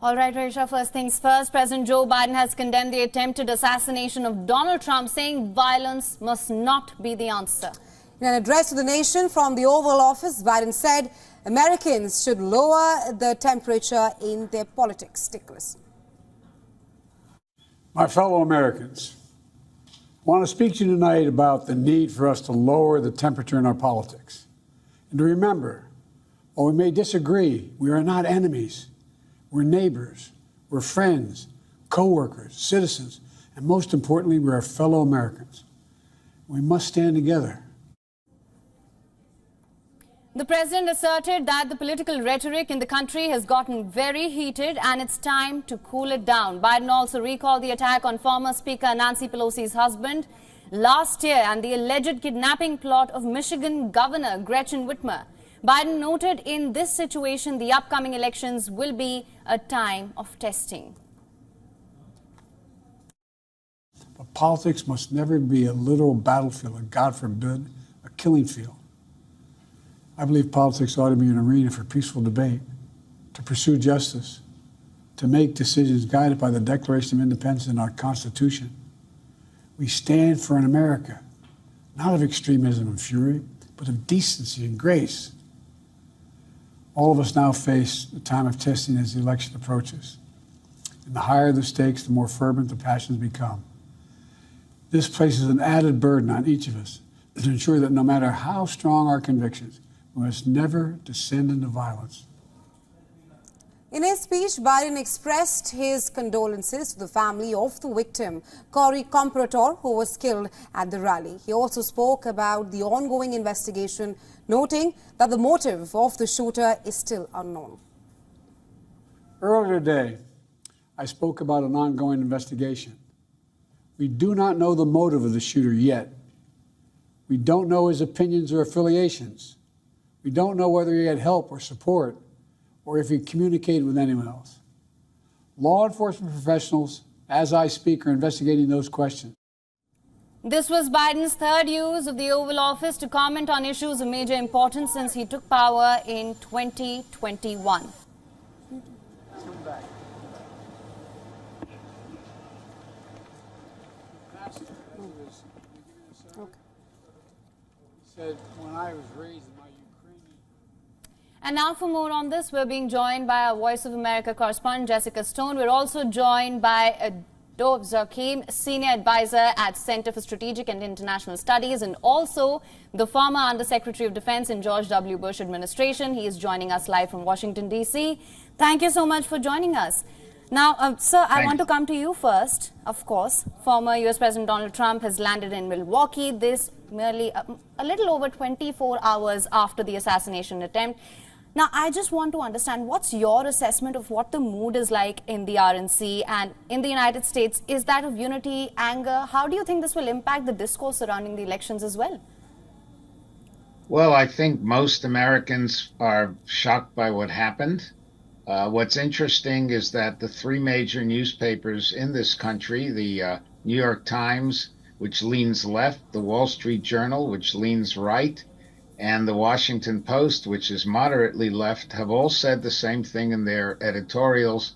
All right, Risha, first things first. President Joe Biden has condemned the attempted assassination of Donald Trump, saying violence must not be the answer. In an address to the nation from the Oval Office, Biden said Americans should lower the temperature in their politics. Take a listen. My fellow Americans, I want to speak to you tonight about the need for us to lower the temperature in our politics. And to remember, while we may disagree, we are not enemies. We're neighbors, we're friends, co-workers, citizens, and most importantly, we're our fellow Americans. We must stand together. The president asserted that the political rhetoric in the country has gotten very heated and it's time to cool it down. Biden also recalled the attack on former Speaker Nancy Pelosi's husband last year and the alleged kidnapping plot of Michigan Governor Gretchen Whitmer. Biden noted in this situation the upcoming elections will be a time of testing. But politics must never be a literal battlefield, and God forbid, a killing field. I believe politics ought to be an arena for peaceful debate, to pursue justice, to make decisions guided by the Declaration of Independence and our Constitution. We stand for an America, not of extremism and fury, but of decency and grace. All of us now face the time of testing as the election approaches. And the higher the stakes, the more fervent the passions become. This places an added burden on each of us to ensure that no matter how strong our convictions, we must never descend into violence. In his speech, Biden expressed his condolences to the family of the victim, Corey Comparator, who was killed at the rally. He also spoke about the ongoing investigation, noting that the motive of the shooter is still unknown. Earlier today, I spoke about an ongoing investigation. We do not know the motive of the shooter yet. We don't know his opinions or affiliations. We don't know whether he had help or support, or if he communicated with anyone else. Law enforcement professionals, as I speak, are investigating those questions. This was Biden's third use of the Oval Office to comment on issues of major importance since he took power in 2021. He said, when I was raised in my Ukrainian... And now for more on this, we're being joined by our Voice of America correspondent, Jessica Stone. We're also joined by Dov Zakim, Senior Advisor at Center for Strategic and International Studies, and also the former Undersecretary of Defense in George W. Bush administration. He is joining us live from Washington, D.C. Thank you so much for joining us. Now, sir, I want to come to you first. Of course, former U.S. President Donald Trump has landed in Milwaukee, this merely a little over 24 hours after the assassination attempt. Now, I just want to understand, what's your assessment of what the mood is like in the RNC and in the United States? Is that of unity, anger? How do you think this will impact the discourse surrounding the elections as well? Well, I think most Americans are shocked by what happened. What's interesting is that the three major newspapers in this country, the New York Times, which leans left, the Wall Street Journal, which leans right, and the Washington Post, which is moderately left, have all said the same thing in their editorials,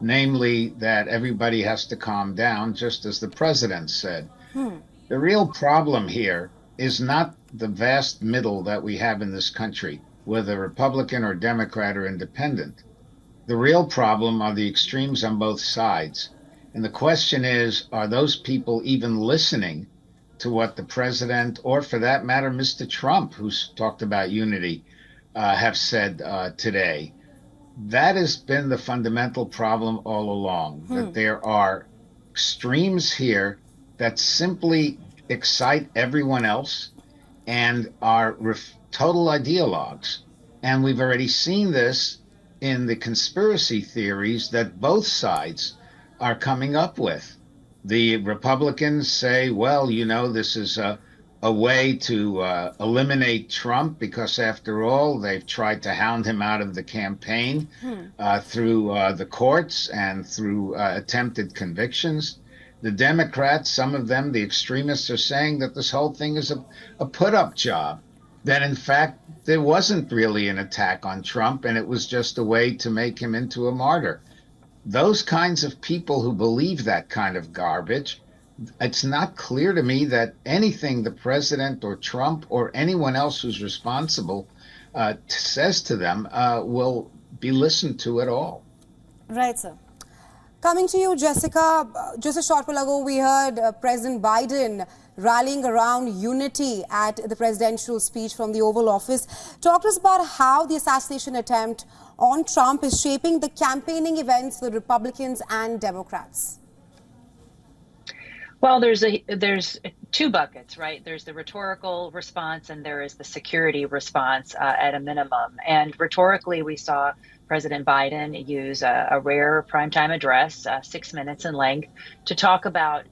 namely that everybody has to calm down, just as the president said. The real problem here is not the vast middle that we have in this country, whether Republican or Democrat or independent. The real problem are the extremes on both sides. And the question is, are those people even listening to what the president, or for that matter, Mr. Trump, who's talked about unity, have said today? That has been the fundamental problem all along, that there are extremes here that simply excite everyone else and are total ideologues. And we've already seen this in the conspiracy theories that both sides are coming up with. The Republicans say, well, you know, this is a way to eliminate Trump because, after all, they've tried to hound him out of the campaign through the courts and through attempted convictions. The Democrats, some of them, the extremists, are saying that this whole thing is a put-up job, that, in fact, there wasn't really an attack on Trump and it was just a way to make him into a martyr. those kinds of people who believe that kind of garbage, it's not clear to me that anything the president or Trump or anyone else who's responsible says to them will be listened to at all. Right, sir. Coming to you, Jessica, just a short while ago, we heard President Biden rallying around unity at the presidential speech from the Oval Office. Talk to us about how the assassination attempt on Trump is shaping the campaigning events for Republicans and Democrats. Well, there's two buckets, right? There's the rhetorical response and there is the security response at a minimum. And rhetorically, we saw President Biden use a rare primetime address, 6 minutes in length, to talk about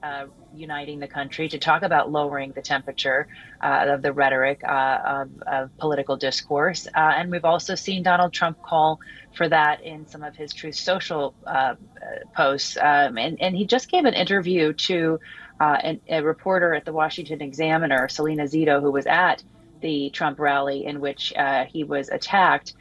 uniting the country, to talk about lowering the temperature of the rhetoric of political discourse. And we've also seen Donald Trump call for that in some of his Truth Social posts. And he just gave an interview to a reporter at the Washington Examiner, Selena Zito, who was at the Trump rally in which he was attacked.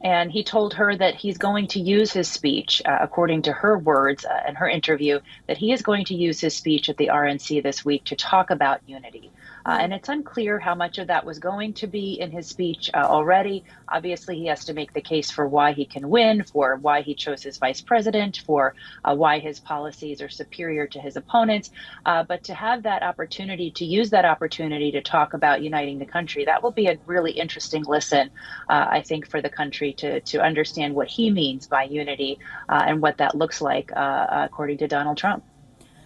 And he told her that he's going to use his speech, according to her words in her interview, that he is going to use his speech at the RNC this week to talk about unity. And it's unclear how much of that was going to be in his speech already. Obviously, he has to make the case for why he can win, for why he chose his vice president, for why his policies are superior to his opponents. But to have that opportunity, to use that opportunity to talk about uniting the country, that will be a really interesting listen, I think, for the country to understand what he means by unity and what that looks like, according to Donald Trump.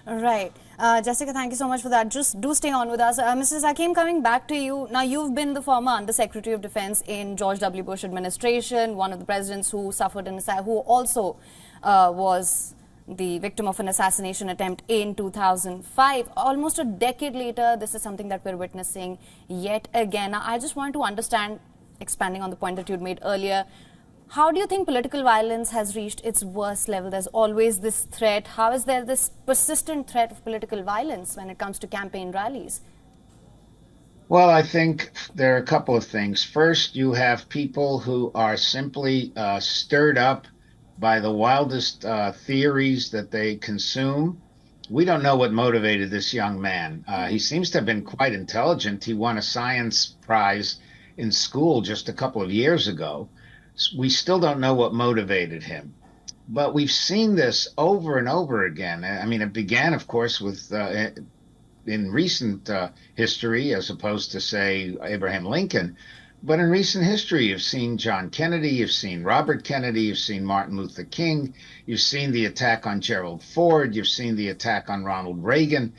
Right. Jessica, thank you so much for that. Just do stay on with us. Mrs. Hakim, coming back to you. Now, you've been the former Undersecretary of Defense in George W. Bush administration, one of the presidents who suffered who also was the victim of an assassination attempt in 2005. Almost a decade later, this is something that we're witnessing yet again. Now, I just want to understand, expanding on the point that you'd made earlier, how do you think political violence has reached its worst level? There's always this threat. How is there this persistent threat of political violence when it comes to campaign rallies? Well, I think there are a couple of things. First, you have people who are simply stirred up by the wildest theories that they consume. We don't know what motivated this young man. He seems to have been quite intelligent. He won a science prize in school just a couple of years ago. We still don't know what motivated him. But we've seen this over and over again. I mean, it began, of course, with in recent history, as opposed to, say, Abraham Lincoln. But in recent history, you've seen John Kennedy, you've seen Robert Kennedy, you've seen Martin Luther King, you've seen the attack on Gerald Ford, you've seen the attack on Ronald Reagan.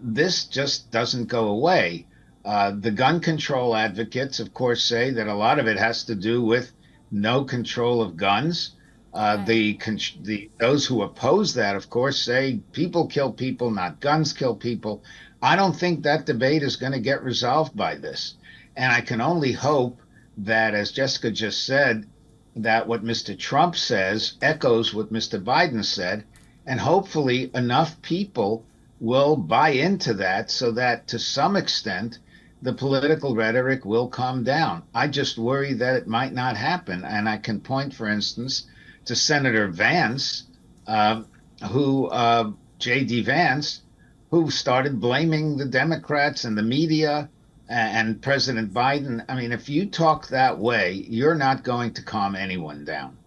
This just doesn't go away. The gun control advocates, of course, say that a lot of it has to do with no control of guns. Those who oppose that, of course, say people kill people, not guns kill people. I don't think that debate is going to get resolved by this. And I can only hope that, as Jessica just said, that what Mr. Trump says echoes what Mr. Biden said, and hopefully enough people will buy into that so that to some extent the political rhetoric will calm down. I just worry that it might not happen. And I can point, for instance, to Senator Vance, J.D. Vance, who started blaming the Democrats and the media and President Biden. I mean, if you talk that way, you're not going to calm anyone down.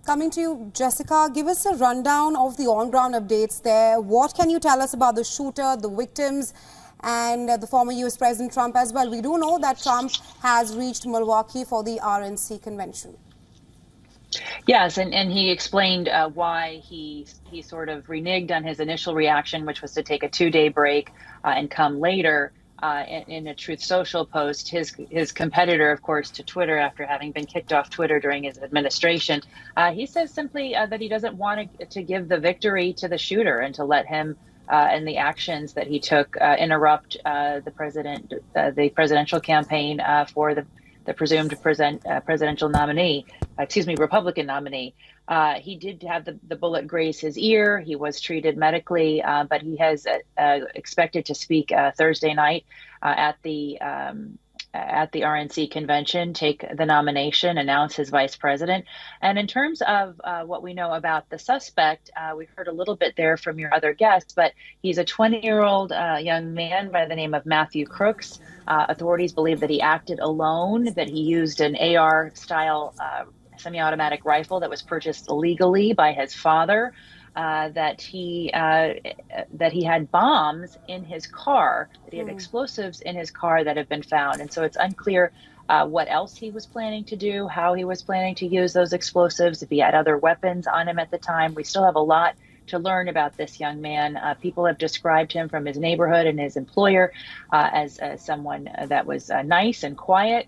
Coming to you, Jessica, give us a rundown of the on-ground updates there. What can you tell us about the shooter, the victims, and the former U.S. President Trump as well? We do know that Trump has reached Milwaukee for the RNC convention. Yes, and he explained why he sort of reneged on his initial reaction, which was to take a 2-day break and come later. In a Truth Social post, his competitor, of course, to Twitter, after having been kicked off Twitter during his administration, he says simply that he doesn't want to give the victory to the shooter and to let him and the actions that he took interrupt the presidential campaign for the presumed presidential nominee, Republican nominee. He did have the bullet graze his ear. He was treated medically, but he has expected to speak Thursday night at the at the RNC convention take the nomination, announce his vice president. And in terms of what we know about the suspect, we've heard a little bit there from your other guests, but he's a 20-year-old young man by the name of Matthew Crooks. Authorities believe that he acted alone, that he used an AR-style semi-automatic rifle that was purchased illegally by his father. That he had bombs in his car, that he had explosives in his car that have been found. And so it's unclear what else he was planning to do, how he was planning to use those explosives, if he had other weapons on him at the time. We still have a lot to learn about this young man. People have described him from his neighborhood and his employer as someone that was nice and quiet.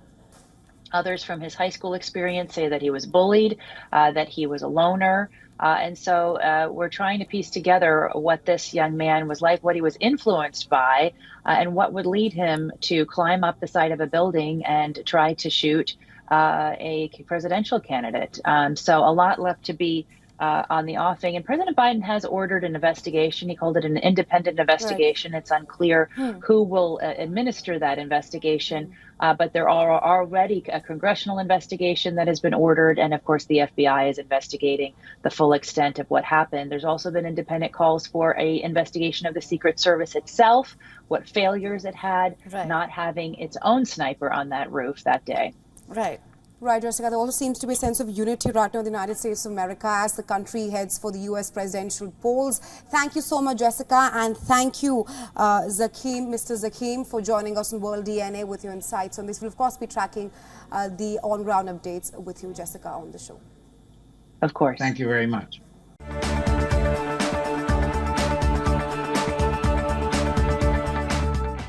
Others from his high school experience say that he was bullied, that he was a loner. And so we're trying to piece together what this young man was like, what he was influenced by, and what would lead him to climb up the side of a building and try to shoot a presidential candidate. So a lot left to be on the offing. And President Biden has ordered an investigation. He called it an independent investigation. Right. It's unclear who will administer that investigation. But there are already a congressional investigation that has been ordered. And of course, the FBI is investigating the full extent of what happened. There's also been independent calls for an investigation of the Secret Service itself, what failures it had, not having its own sniper on that roof that day. Right. Right, Jessica. There also seems to be a sense of unity right now in the United States of America as the country heads for the U.S. presidential polls. Thank you so much, Jessica, and thank you, Mr. Zakim, for joining us on World DNA with your insights on this. We'll, of course, be tracking the on-ground updates with you, Jessica, on the show. Of course. Thank you very much.